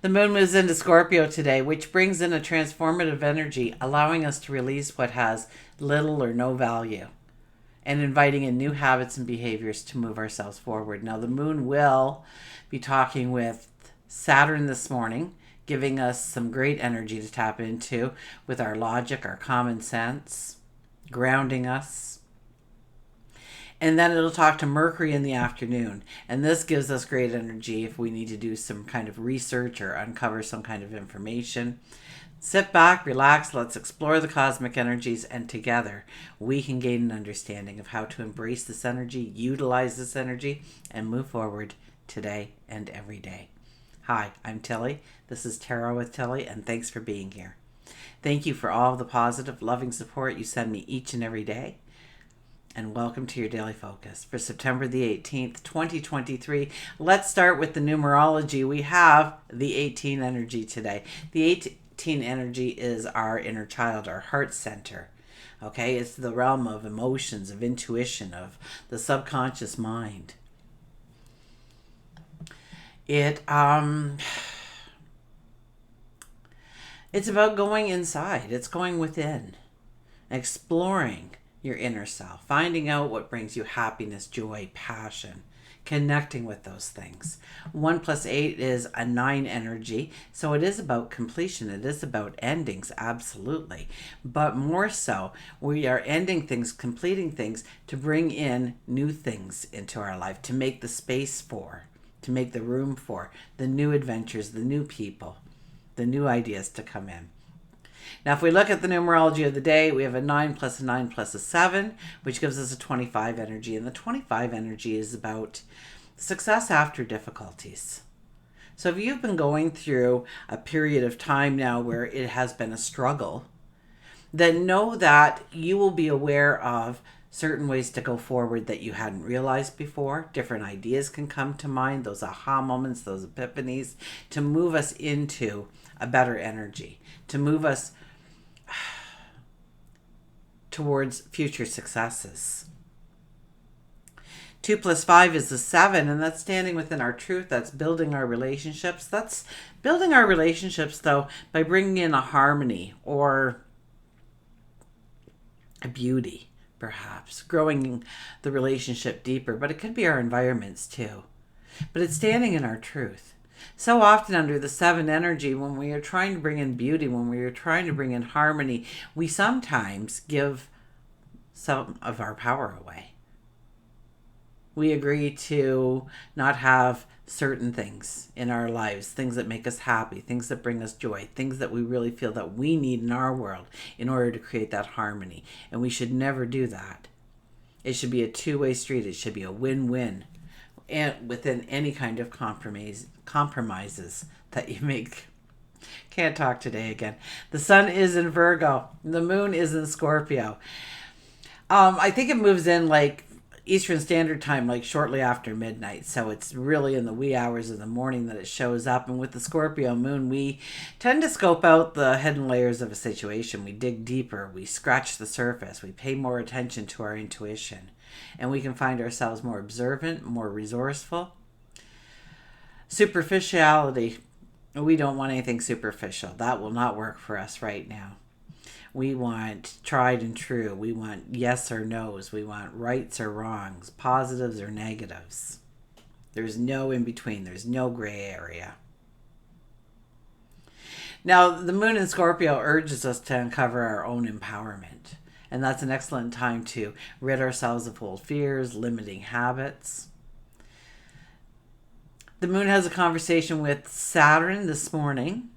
The moon moves into Scorpio today, which brings in a transformative energy, allowing us to release what has little or no value and inviting in new habits and behaviors to move ourselves forward. Now, the moon will be talking with Saturn this morning, giving us some great energy to tap into with our logic, our common sense, grounding us. And then it'll talk to Mercury in the afternoon. And this gives us great energy if we need to do some kind of research or uncover some kind of information. Sit back, relax, let's explore the cosmic energies, and together we can gain an understanding of how to embrace this energy, utilize this energy, and move forward today and every day. Hi, I'm Tilly. This is Tarot with Tilly, and thanks for being here. Thank you for all of the positive, loving support you send me each and every day. And welcome to your daily focus for September the 18th, 2023. Let's start with the numerology. We have the 18 energy today. The 18 energy is our inner child, our heart center. Okay, it's the realm of emotions, of intuition, of the subconscious mind. It's about going inside. It's going within, exploring your inner self, finding out what brings you happiness, joy, passion, connecting with those things. 1 + 8 is a 9 energy, so it is about completion. It is about endings, absolutely. But more so, we are ending things, completing things to bring in new things into our life, to make the space for, to make the room for the new adventures, the new people, the new ideas to come in. Now, if we look at the numerology of the day, we have a 9 + a 9 + a 7, which gives us a 25 energy. And the 25 energy is about success after difficulties. So if you've been going through a period of time now where it has been a struggle, then know that you will be aware of certain ways to go forward that you hadn't realized before. Different ideas can come to mind, those aha moments, those epiphanies, to move us into a better energy, to move us towards future successes. 2 + 5 is a 7, and that's standing within our truth. That's building our relationships. That's building our relationships, though, by bringing in a harmony or a beauty, perhaps, growing the relationship deeper. But it could be our environments, too. But it's standing in our truth. So often under the 7 energy, when we are trying to bring in beauty, when we are trying to bring in harmony, we sometimes give some of our power away. We agree to not have certain things in our lives, things that make us happy, things that bring us joy, things that we really feel that we need in our world in order to create that harmony. And we should never do that. It should be a two-way street. It should be a win-win. And within any kind of compromises that you make. Can't talk today again. The sun is in Virgo. The moon is in Scorpio. I think it moves in like Eastern Standard Time, like shortly after midnight. So it's really in the wee hours of the morning that it shows up. And with the Scorpio moon, we tend to scope out the hidden layers of a situation. We dig deeper. We scratch the surface. We pay more attention to our intuition. And we can find ourselves more observant, more resourceful. Superficiality. We don't want anything superficial. That will not work for us right now. We want tried and true. We want yes or no's. We want rights or wrongs, positives or negatives. There's no in between. There's no gray area. Now, the moon in Scorpio urges us to uncover our own empowerment. And that's an excellent time to rid ourselves of old fears, limiting habits. The moon has a conversation with Saturn this morning.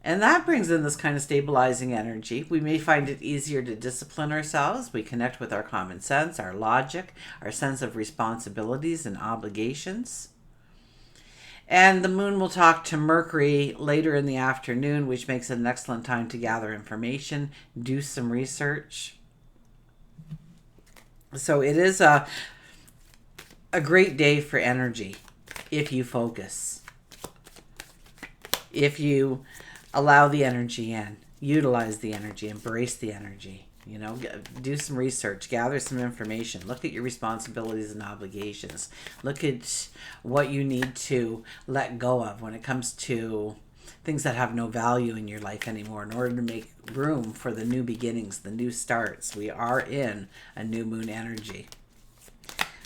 And that brings in this kind of stabilizing energy. We may find it easier to discipline ourselves. We connect with our common sense, our logic, our sense of responsibilities and obligations. And the moon will talk to Mercury later in the afternoon, which makes it an excellent time to gather information, do some research. So it is a great day for energy if you focus, if you allow the energy in, utilize the energy, embrace the energy. Do some research, gather some information, look at your responsibilities and obligations, look at what you need to let go of when it comes to things that have no value in your life anymore in order to make room for the new beginnings, the new starts. We are in a new moon energy.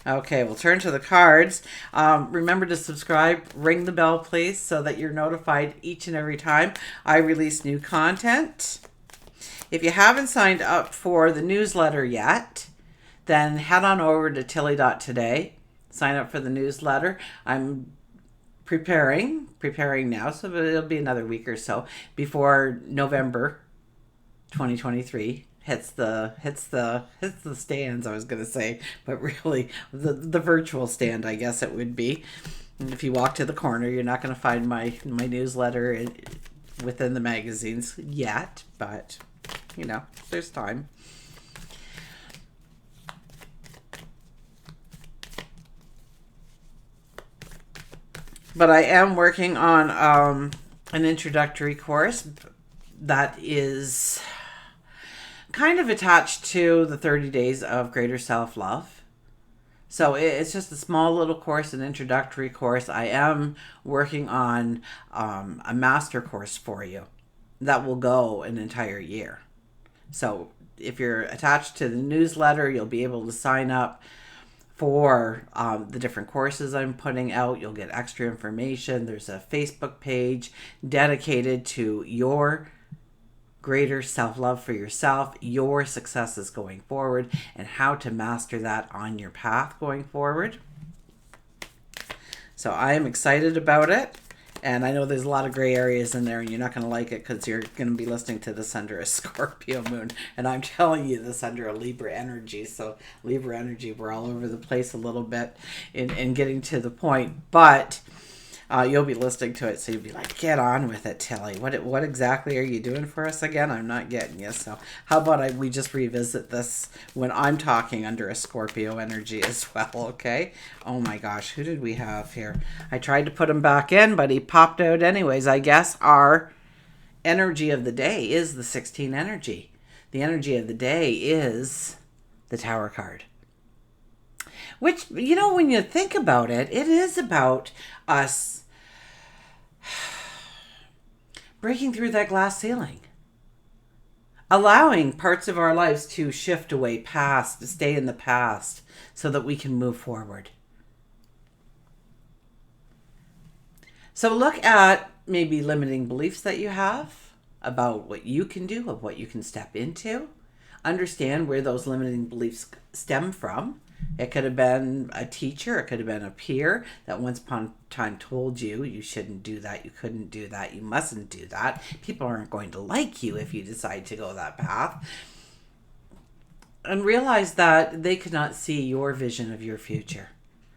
Okay, we'll turn to the cards. Remember to subscribe, ring the bell, please, so that you're notified each and every time I release new content. If you haven't signed up for the newsletter yet, then head on over to tilly.today. Sign up for the newsletter. I'm preparing now, so it'll be another week or so before November 2023 hits the stands, I was going to say, but really the virtual stand, I guess it would be. And if you walk to the corner, you're not going to find my newsletter within the magazines yet, but there's time. But I am working on an introductory course that is kind of attached to the 30 days of greater self-love. So it's just a small little course, an introductory course. I am working on a master course for you that will go an entire year. So if you're attached to the newsletter, you'll be able to sign up for the different courses I'm putting out. You'll get extra information. There's a Facebook page dedicated to your greater self-love for yourself, your successes going forward, and how to master that on your path going forward. So I am excited about it. And I know there's a lot of gray areas in there, and you're not going to like it because you're going to be listening to this under a Scorpio moon. And I'm telling you this under a Libra energy. So Libra energy, we're all over the place a little bit in getting to the point. But you'll be listening to it, so you'll be like, get on with it, Tilly. What exactly are you doing for us again? I'm not getting you. So how about we just revisit this when I'm talking under a Scorpio energy as well, okay? Oh my gosh, who did we have here? I tried to put him back in, but he popped out anyways. I guess our energy of the day is the 16 energy. The energy of the day is the Tower card. Which, when you think about it, it is about us breaking through that glass ceiling. Allowing parts of our lives to shift away past, to stay in the past, so that we can move forward. So look at maybe limiting beliefs that you have about what you can do, of what you can step into. Understand where those limiting beliefs stem from. It could have been a teacher, it could have been a peer that once upon a time told you shouldn't do that, you couldn't do that, you mustn't do that. People aren't going to like you if you decide to go that path. And realize that they could not see your vision of your future.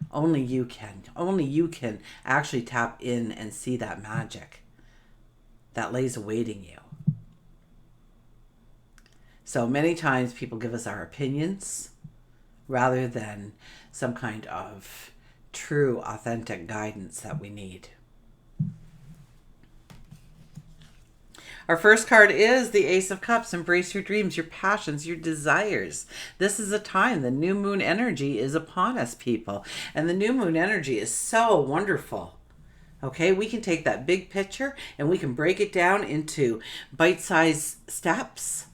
Only you can. Only you can actually tap in and see that magic that lays awaiting you. So many times people give us our opinions rather than some kind of true, authentic guidance that we need. Our first card is the Ace of Cups. Embrace your dreams, your passions, your desires. This is a time. The new moon energy is upon us, people. And the new moon energy is so wonderful. Okay, we can take that big picture and we can break it down into bite-sized steps.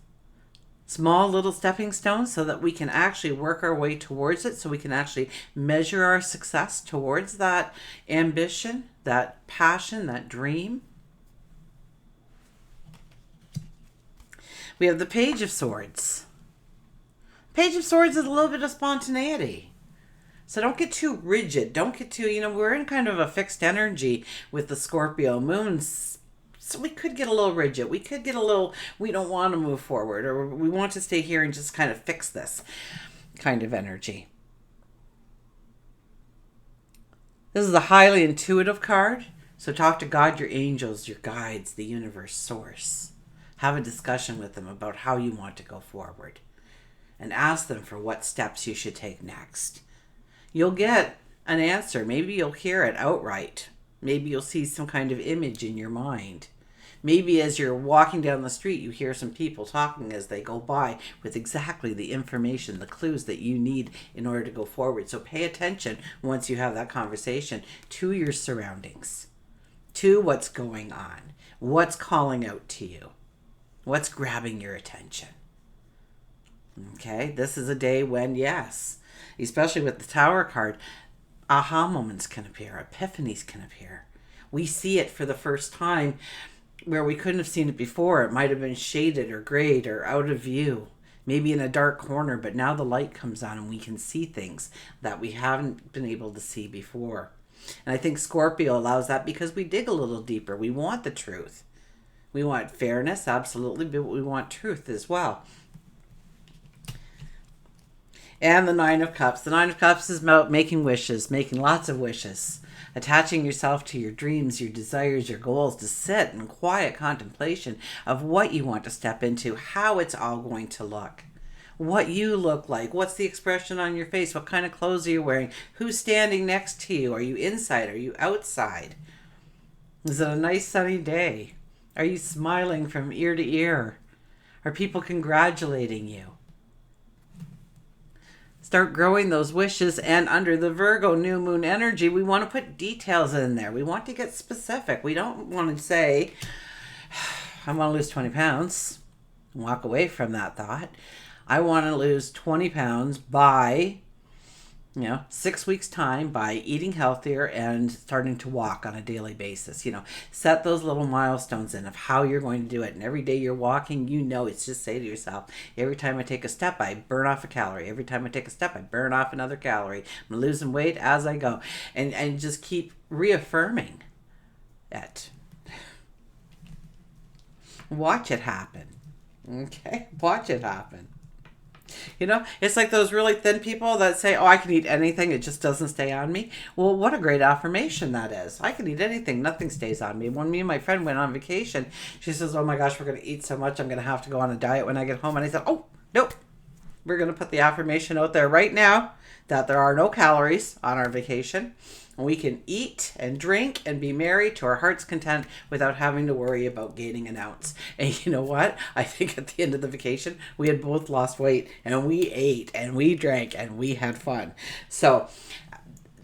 Small little stepping stones so that we can actually work our way towards it, so we can actually measure our success towards that ambition, that passion, that dream. We have the Page of Swords. Page of Swords is a little bit of spontaneity. So don't get too rigid. Don't get too, we're in kind of a fixed energy with the Scorpio moons. So we could get a little rigid. We could get a little, we don't want to move forward, or we want to stay here and just kind of fix this kind of energy. This is a highly intuitive card. So talk to God, your angels, your guides, the universe, source. Have a discussion with them about how you want to go forward. And ask them for what steps you should take next. You'll get an answer. Maybe you'll hear it outright. Maybe you'll see some kind of image in your mind. Maybe as you're walking down the street, you hear some people talking as they go by with exactly the information, the clues that you need in order to go forward. So pay attention once you have that conversation to your surroundings, to what's going on, what's calling out to you, what's grabbing your attention. Okay, this is a day when, yes, especially with the Tower card, aha moments can appear, epiphanies can appear. We see it for the first time where we couldn't have seen it before. It might have been shaded or grayed or out of view, maybe in a dark corner, but now the light comes on and we can see things that we haven't been able to see before. And I think Scorpio allows that because we dig a little deeper. We want the truth. We want fairness, absolutely, but we want truth as well. And the Nine of Cups. The Nine of Cups is about making wishes, making lots of wishes, attaching yourself to your dreams, your desires, your goals, to sit in quiet contemplation of what you want to step into, how it's all going to look, what you look like, what's the expression on your face, what kind of clothes are you wearing, who's standing next to you, are you inside, are you outside, is it a nice sunny day, are you smiling from ear to ear, are people congratulating you? Start growing those wishes. And under the Virgo new moon energy, we want to put details in there. We want to get specific. We don't want to say, I want to lose 20 pounds and walk away from that thought. I want to lose 20 pounds by 6 weeks time, by eating healthier and starting to walk on a daily basis. Set those little milestones in of how you're going to do it. And every day you're walking, it's just say to yourself, every time I take a step, I burn off a calorie. Every time I take a step, I burn off another calorie. I'm losing weight as I go. And just keep reaffirming it. Watch it happen. Okay? Watch it happen. It's like those really thin people that say, I can eat anything, it just doesn't stay on me. Well, what a great affirmation that is. I can eat anything, nothing stays on me. When me and my friend went on vacation, she says, oh my gosh, we're going to eat so much, I'm going to have to go on a diet when I get home. And I said, oh, nope. We're going to put the affirmation out there right now that there are no calories on our vacation. And we can eat and drink and be merry to our heart's content without having to worry about gaining an ounce. And you know what? I think at the end of the vacation, we had both lost weight and we ate and we drank and we had fun. So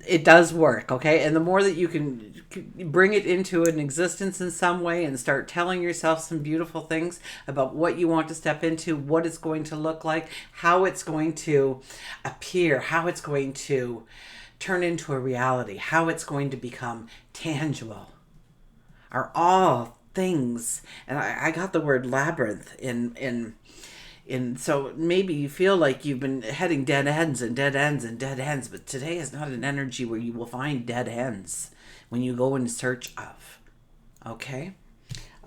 it does work, okay? And the more that you can bring it into an existence in some way and start telling yourself some beautiful things about what you want to step into, what it's going to look like, how it's going to appear, how it's going to turn into a reality, how it's going to become tangible, are all things. And I got the word labyrinth in so maybe you feel like you've been heading dead ends and dead ends and dead ends, but today is not an energy where you will find dead ends when you go in search of. Okay?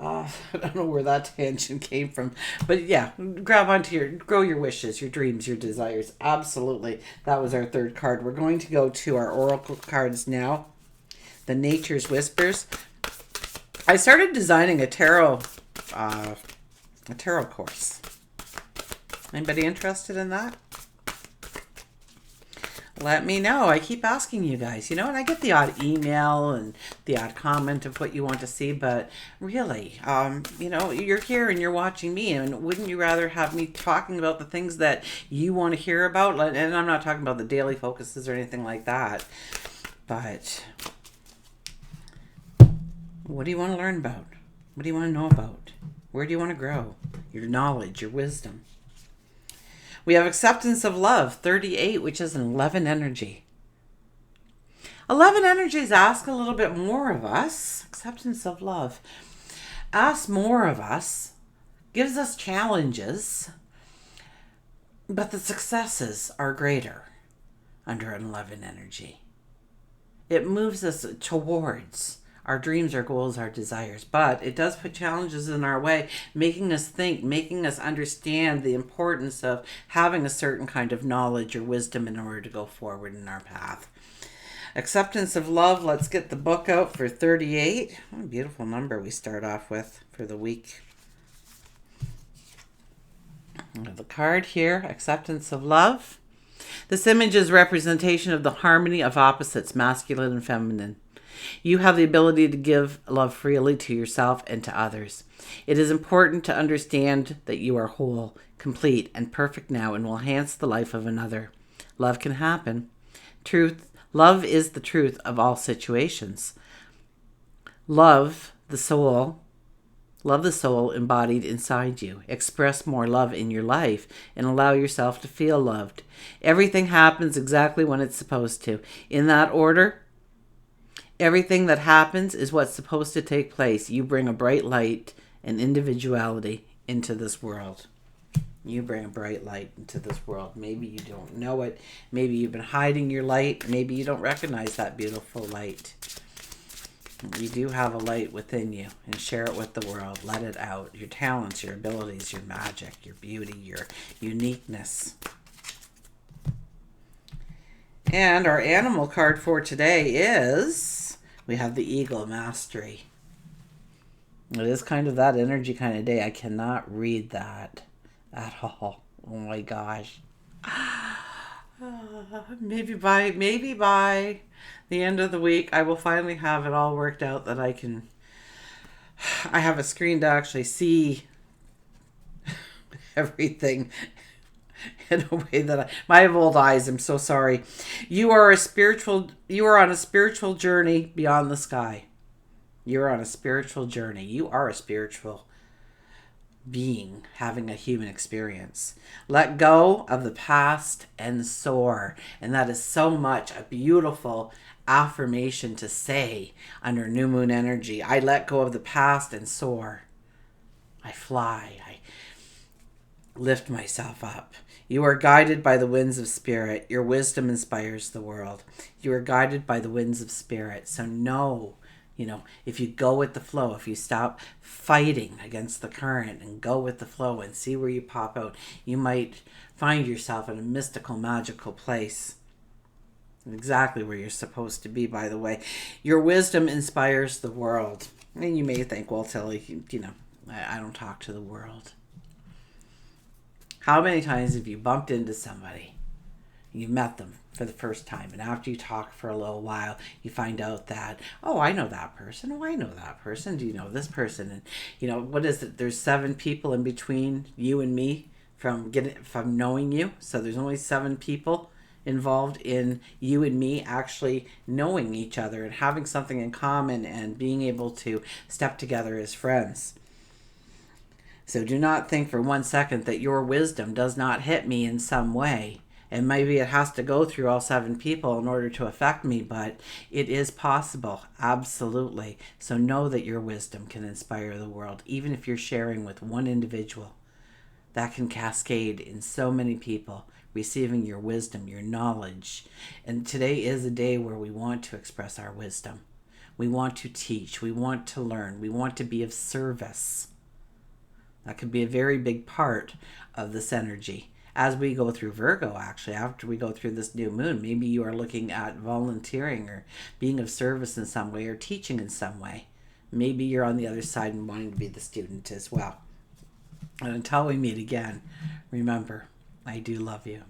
I don't know where that tangent came from, but yeah, grab onto grow your wishes, your dreams, your desires. Absolutely. That was our third card. We're going to go to our oracle cards now. The Nature's Whispers. I started designing a tarot course. Anybody interested in that? Let me know. I keep asking you guys, and I get the odd email and the odd comment of what you want to see, but really, you're here and you're watching me, and wouldn't you rather have me talking about the things that you want to hear about? And I'm not talking about the daily focuses or anything like that, but what do you want to learn about? What do you want to know about? Where do you want to grow? Your knowledge, your wisdom. We have Acceptance of Love, 38, which is an 11 energy. 11 energies ask a little bit more of us. Acceptance of love asks more of us, gives us challenges, but the successes are greater under an 11 energy. It moves us towards our dreams, our goals, our desires, but it does put challenges in our way, making us think, making us understand the importance of having a certain kind of knowledge or wisdom in order to go forward in our path. Acceptance of Love, let's get the book out for 38. What a beautiful number we start off with for the week. We have the card here, Acceptance of Love. This image is representation of the harmony of opposites, masculine and feminine. You have the ability to give love freely to yourself and to others. It is important to understand that you are whole, complete, and perfect now and will enhance the life of another. Love can happen. Love is the truth of all situations. Love the soul embodied inside you. Express more love in your life and allow yourself to feel loved. Everything happens exactly when it's supposed to. In that order, everything that happens is what's supposed to take place. You bring a bright light and individuality into this world. You bring a bright light into this world. Maybe you don't know it. Maybe you've been hiding your light. Maybe you don't recognize that beautiful light. You do have a light within you, and share it with the world. Let it out. Your talents, your abilities, your magic, your beauty, your uniqueness. And our animal card for today is, we have the Eagle Mastery. It is kind of that energy kind of day. I cannot read that at all. Oh my gosh. Maybe by the end of the week, I will finally have it all worked out that I have a screen to actually see everything in a way that I have old eyes. I'm so sorry. You are on a spiritual journey beyond the sky. You're on a spiritual journey. You are a spiritual being having a human experience. Let go of the past and soar. And that is so much a beautiful affirmation to say under new moon energy. I let go of the past and soar. I fly. I lift myself up. You are guided by the winds of spirit. Your wisdom inspires the world. You are guided by the winds of spirit. So know, if you go with the flow, if you stop fighting against the current and go with the flow and see where you pop out, you might find yourself in a mystical, magical place. Exactly where you're supposed to be, by the way. Your wisdom inspires the world. And you may think, well, Tilly, I don't talk to the world. How many times have you bumped into somebody? You met them for the first time, and after you talk for a little while, you find out that, oh, I know that person. Oh, I know that person. Do you know this person? And what is it? There's 7 people in between you and me from knowing you. So there's only 7 people involved in you and me actually knowing each other and having something in common and being able to step together as friends. So do not think for one second that your wisdom does not hit me in some way. And maybe it has to go through all 7 people in order to affect me, but it is possible, absolutely. So know that your wisdom can inspire the world, even if you're sharing with one individual. That can cascade in so many people, receiving your wisdom, your knowledge. And today is a day where we want to express our wisdom. We want to teach. We want to learn. We want to be of service. That could be a very big part of this energy. As we go through Virgo, actually, after we go through this new moon, maybe you are looking at volunteering or being of service in some way or teaching in some way. Maybe you're on the other side and wanting to be the student as well. And until we meet again, remember, I do love you.